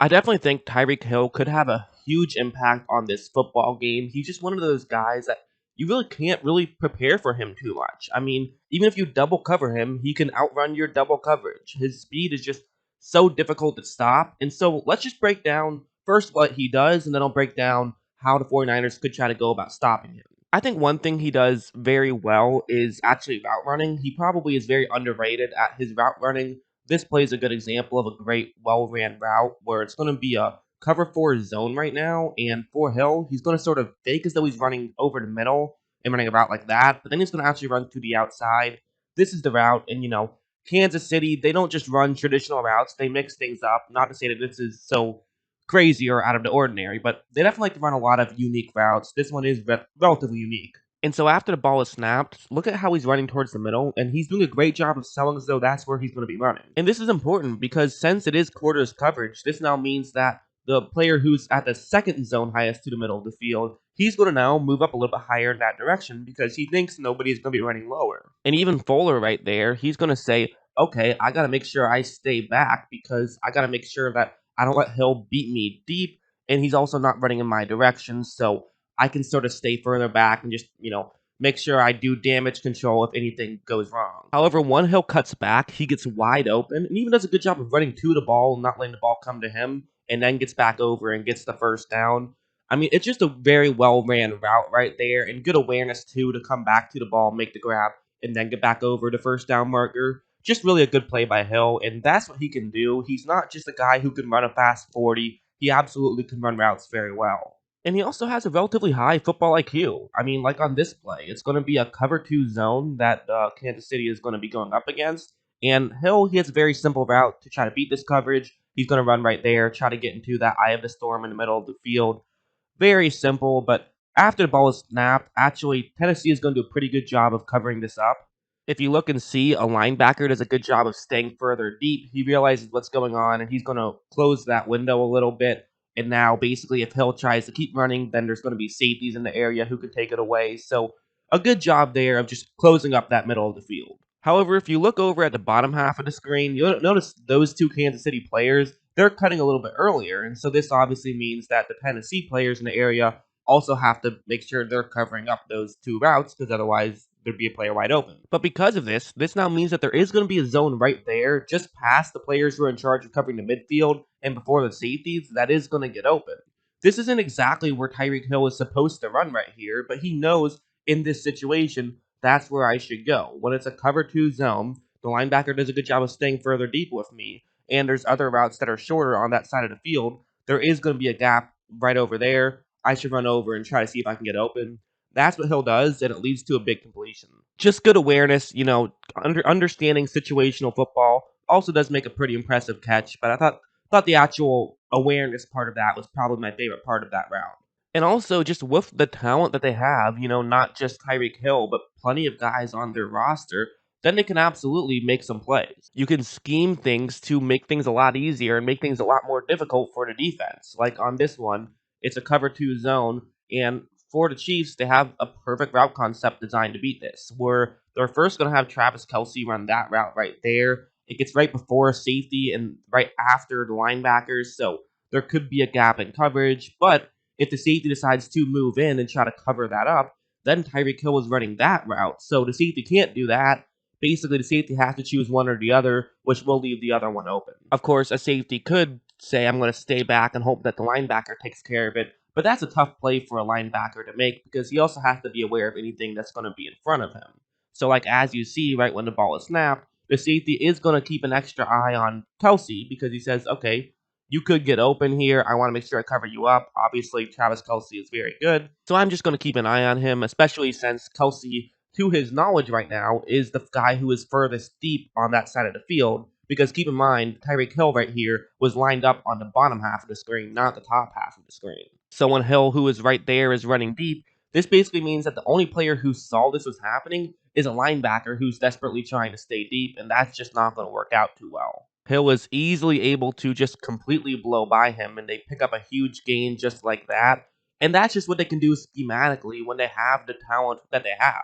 I definitely think Tyreek Hill could have a huge impact on this football game. He's just one of those guys that you really can't really prepare for him too much. I mean, even if you double cover him, he can outrun your double coverage. His speed is just so difficult to stop. And so let's just break down first what he does, and then I'll break down how the 49ers could try to go about stopping him. I think one thing he does very well is actually route running. He probably is very underrated at his route running. This play is a good example of a great, well ran route where it's going to be a cover four zone right now. And for Hill, he's going to sort of fake as though he's running over the middle and running a route like that, but then he's going to actually run to the outside. This is the route. And, Kansas City, they don't just run traditional routes, they mix things up. Not to say that this is so crazy or out of the ordinary, but they definitely like to run a lot of unique routes. This one is relatively unique. And so after the ball is snapped, look at how he's running towards the middle, and he's doing a great job of selling as though that's where he's going to be running. And this is important because since it is quarters coverage, this now means that the player who's at the second zone highest to the middle of the field, he's going to now move up a little bit higher in that direction because he thinks nobody's going to be running lower. And even Fuller right there, he's going to say, okay, I got to make sure I stay back because I got to make sure that I don't let Hill beat me deep, and he's also not running in my direction, so I can sort of stay further back and just, make sure I do damage control if anything goes wrong. However, when Hill cuts back, he gets wide open and even does a good job of running to the ball, not letting the ball come to him, and then gets back over and gets the first down. I mean, it's just a very well ran route right there, and good awareness too to come back to the ball, make the grab, and then get back over the first down marker. Just really a good play by Hill, and that's what he can do. He's not just a guy who can run a fast 40. He absolutely can run routes very well. And he also has a relatively high football IQ. I mean, like on this play, it's going to be a cover two zone that Kansas City is going to be going up against. And Hill, he has a very simple route to try to beat this coverage. He's going to run right there, try to get into that eye of the storm in the middle of the field. Very simple, but after the ball is snapped, actually, Tennessee is going to do a pretty good job of covering this up. If you look and see, a linebacker does a good job of staying further deep. He realizes what's going on, and he's going to close that window a little bit. And now, basically, if Hill tries to keep running, then there's going to be safeties in the area who can take it away. So, a good job there of just closing up that middle of the field. However, if you look over at the bottom half of the screen, you'll notice those two Kansas City players, they're cutting a little bit earlier. And so this obviously means that the Tennessee players in the area also have to make sure they're covering up those two routes because otherwise there'd be a player wide open. But because of this now means that there is going to be a zone right there just past the players who are in charge of covering the midfield and before the safeties that is going to get open. This isn't exactly where Tyreek Hill is supposed to run right here, but he knows in this situation that's where I should go. When it's a cover two zone, the linebacker does a good job of staying further deep with me, and there's other routes that are shorter on that side of the field. There is going to be a gap right over there. I should run over and try to see if I can get open. That's what Hill does, and it leads to a big completion. Just good awareness, understanding situational football also does make a pretty impressive catch, but I thought the actual awareness part of that was probably my favorite part of that round. And also just with the talent that they have, not just Tyreek Hill, but plenty of guys on their roster, then they can absolutely make some plays. You can scheme things to make things a lot easier and make things a lot more difficult for the defense. Like on this one, it's a cover two zone, and for the Chiefs, they have a perfect route concept designed to beat this, where they're first going to have Travis Kelsey run that route right there. It gets right before safety and right after the linebackers, so there could be a gap in coverage, but if the safety decides to move in and try to cover that up, then Tyreek Hill is running that route. So the safety can't do that. Basically, the safety has to choose one or the other, which will leave the other one open. Of course, a safety could say, I'm going to stay back and hope that the linebacker takes care of it, but that's a tough play for a linebacker to make because he also has to be aware of anything that's going to be in front of him. So, like as you see, right when the ball is snapped, the safety is going to keep an extra eye on Kelsey because he says, okay, you could get open here. I want to make sure I cover you up. Obviously, Travis Kelsey is very good. So I'm just going to keep an eye on him, especially since Kelsey, to his knowledge right now, is the guy who is furthest deep on that side of the field. Because keep in mind, Tyreek Hill right here was lined up on the bottom half of the screen, not the top half of the screen. So when Hill, who is right there, is running deep, this basically means that the only player who saw this was happening is a linebacker who's desperately trying to stay deep, and that's just not going to work out too well. Hill was easily able to just completely blow by him, and they pick up a huge gain just like that. And that's just what they can do schematically when they have the talent that they have.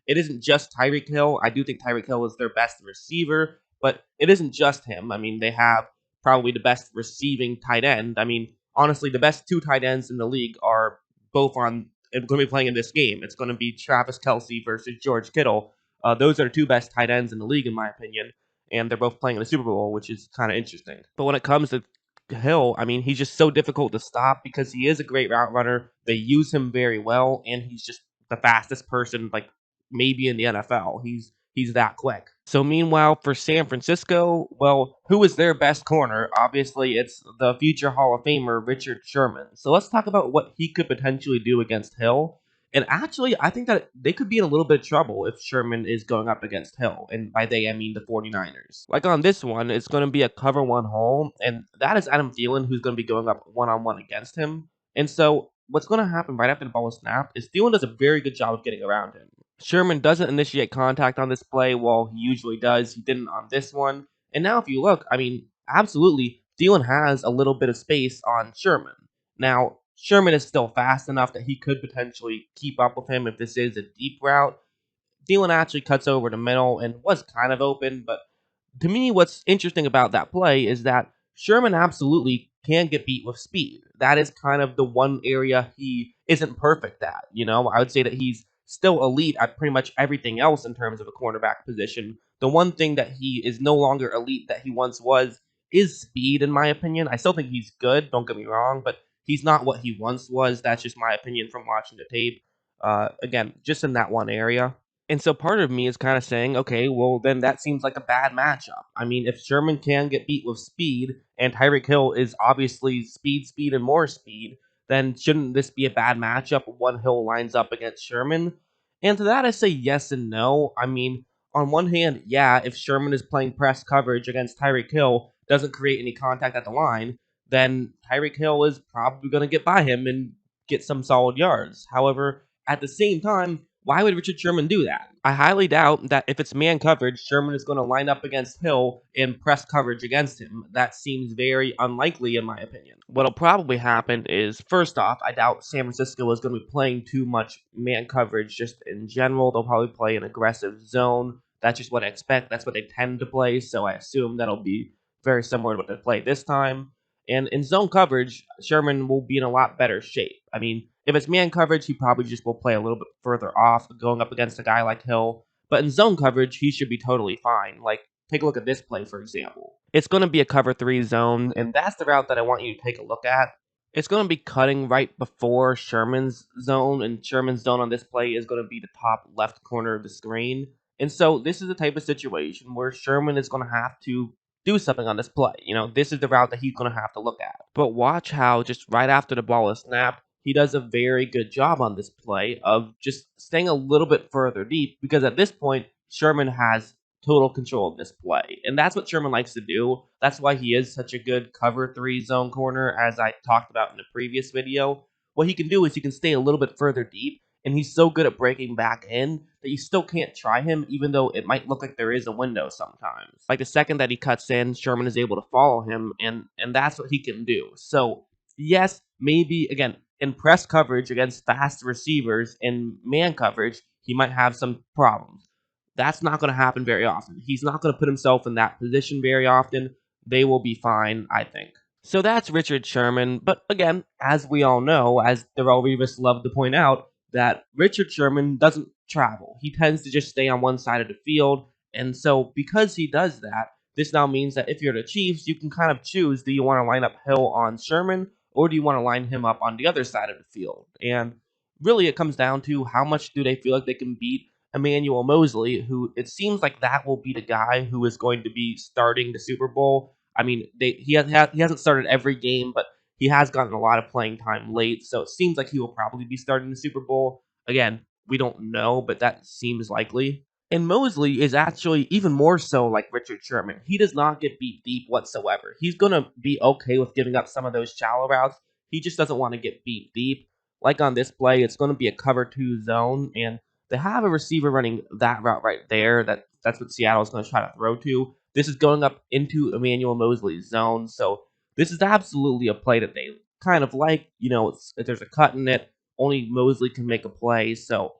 It isn't just Tyreek Hill. I do think Tyreek Hill is their best receiver, but it isn't just him. I mean, they have probably the best receiving tight end. I mean, honestly, the best two tight ends in the league are both on going to be playing in this game. It's going to be Travis Kelsey versus George Kittle. Those are the two best tight ends in the league, in my opinion, and they're both playing in the Super Bowl, which is kind of interesting. But when it comes to Hill, I mean, he's just so difficult to stop because he is a great route runner. They use him very well, and he's just the fastest person, like maybe in the NFL. He's that quick. So meanwhile, for San Francisco, well, who is their best corner? Obviously, it's the future Hall of Famer Richard Sherman. So let's talk about what he could potentially do against Hill. And actually, I think that they could be in a little bit of trouble if Sherman is going up against Hill. And by they, I mean the 49ers. Like on this one, it's going to be a cover one hole. And that is Adam Thielen, who's going to be going up one on one against him. And so what's going to happen right after the ball is snapped is Thielen does a very good job of getting around him. Sherman doesn't initiate contact on this play. Well, he usually does. He didn't on this one. And now if you look, I mean, absolutely, Thielen has a little bit of space on Sherman. Now, Sherman is still fast enough that he could potentially keep up with him if this is a deep route. Thielen actually cuts over the middle and was kind of open, but to me, what's interesting about that play is that Sherman absolutely can get beat with speed. That is kind of the one area he isn't perfect at. I would say that he's still elite at pretty much everything else in terms of a cornerback position. The one thing that he is no longer elite that he once was is speed, in my opinion. I still think he's good, don't get me wrong, but he's not what he once was. That's just my opinion from watching the tape. Again, just in that one area. And so part of me is kind of saying, okay, well, then that seems like a bad matchup. I mean, if Sherman can get beat with speed and Tyreek Hill is obviously speed, and more speed, then shouldn't this be a bad matchup when Hill lines up against Sherman? And to that, I say yes and no. I mean, on one hand, yeah, if Sherman is playing press coverage against Tyreek Hill, doesn't create any contact at the line, then Tyreek Hill is probably going to get by him and get some solid yards. However, at the same time, why would Richard Sherman do that? I highly doubt that if it's man coverage, Sherman is going to line up against Hill and press coverage against him. That seems very unlikely, in my opinion. What'll probably happen is, first off, I doubt San Francisco is going to be playing too much man coverage just in general. They'll probably play an aggressive zone. That's just what I expect. That's what they tend to play, so I assume that'll be very similar to what they play this time. And in zone coverage, Sherman will be in a lot better shape. I mean, if it's man coverage, he probably just will play a little bit further off, going up against a guy like Hill. But in zone coverage, he should be totally fine. Like, take a look at this play, for example. It's going to be a cover 3 zone, and that's the route that I want you to take a look at. It's going to be cutting right before Sherman's zone, and Sherman's zone on this play is going to be the top left corner of the screen. And so this is the type of situation where Sherman is going to have to do something on this play. This is the route that he's going to have to look at. But watch how just right after the ball is snapped, he does a very good job on this play of just staying a little bit further deep because at this point, Sherman has total control of this play. And that's what Sherman likes to do. That's why he is such a good cover 3 zone corner, as I talked about in the previous video. What he can do is he can stay a little bit further deep, and he's so good at breaking back in that you still can't try him, even though it might look like there is a window sometimes. Like the second that he cuts in, Sherman is able to follow him, and that's what he can do. So, yes, maybe, again, in press coverage against fast receivers in man coverage, he might have some problems. That's not going to happen very often. He's not going to put himself in that position very often. They will be fine, I think. So that's Richard Sherman. But again, as we all know, as Darrell Revis loved to point out, that Richard Sherman doesn't travel. He tends to just stay on one side of the field. And so because he does that, this now means that if you're the Chiefs, you can kind of choose, do you want to line up Hill on Sherman, or do you want to line him up on the other side of the field? And really it comes down to how much do they feel like they can beat Emmanuel Moseley, who it seems like that will be the guy who is going to be starting the Super Bowl. I mean, he hasn't started every game, but he has gotten a lot of playing time late, so it seems like he will probably be starting the Super Bowl. Again, we don't know, but that seems likely. And Moseley is actually even more so like Richard Sherman. He does not get beat deep whatsoever. He's going to be okay with giving up some of those shallow routes. He just doesn't want to get beat deep. Like on this play, it's going to be a cover 2 zone, and they have a receiver running that route right there. That's what Seattle is going to try to throw to. This is going up into Emmanuel Moseley's zone, so this is absolutely a play that they kind of like. If there's a cut in it, only Moseley can make a play, so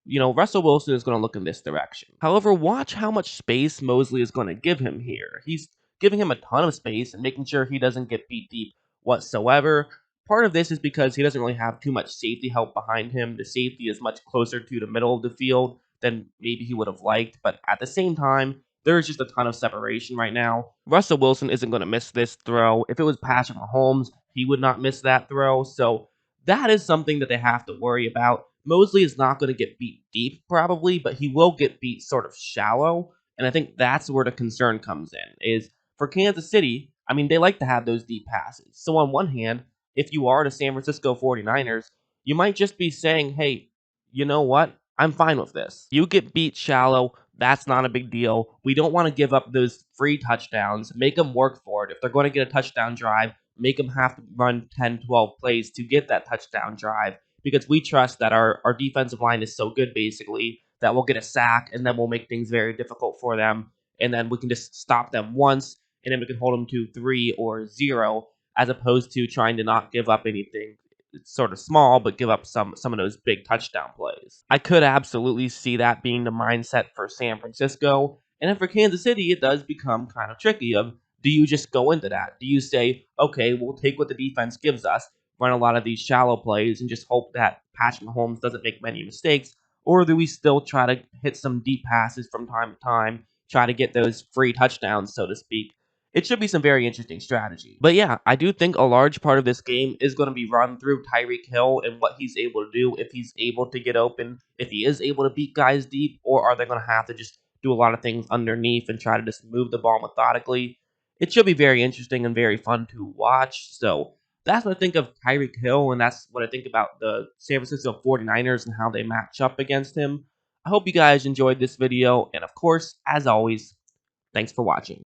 Russell Wilson is going to look in this direction. However, watch how much space Moseley is going to give him here. He's giving him a ton of space and making sure he doesn't get beat deep whatsoever. Part of this is because he doesn't really have too much safety help behind him. The safety is much closer to the middle of the field than maybe he would have liked, but at the same time, there's just a ton of separation right now. Russell Wilson isn't going to miss this throw. If it was Patrick Mahomes, he would not miss that throw. So that is something that they have to worry about. Mosley is not going to get beat deep, probably, but he will get beat sort of shallow. And I think that's where the concern comes in, is for Kansas City, I mean, they like to have those deep passes. So on one hand, if you are the San Francisco 49ers, you might just be saying, hey, you know what? I'm fine with this. You get beat shallow. That's not a big deal. We don't want to give up those free touchdowns. Make them work for it. If they're going to get a touchdown drive, make them have to run 10, 12 plays to get that touchdown drive because we trust that our defensive line is so good, basically, that we'll get a sack and then we'll make things very difficult for them. And then we can just stop them once and then we can hold them to 3 or 0 as opposed to trying to not give up anything. It's sort of small, but give up some of those big touchdown plays. I could absolutely see that being the mindset for San Francisco. And then for Kansas City, it does become kind of tricky of do you just go into that? Do you say, okay, we'll take what the defense gives us, run a lot of these shallow plays, and just hope that Patrick Mahomes doesn't make many mistakes? Or do we still try to hit some deep passes from time to time, try to get those free touchdowns, so to speak? It should be some very interesting strategy. But yeah, I do think a large part of this game is going to be run through Tyreek Hill and what he's able to do, if he's able to get open, if he is able to beat guys deep, or are they going to have to just do a lot of things underneath and try to just move the ball methodically? It should be very interesting and very fun to watch. So that's what I think of Tyreek Hill, and that's what I think about the San Francisco 49ers and how they match up against him. I hope you guys enjoyed this video, and of course, as always, thanks for watching.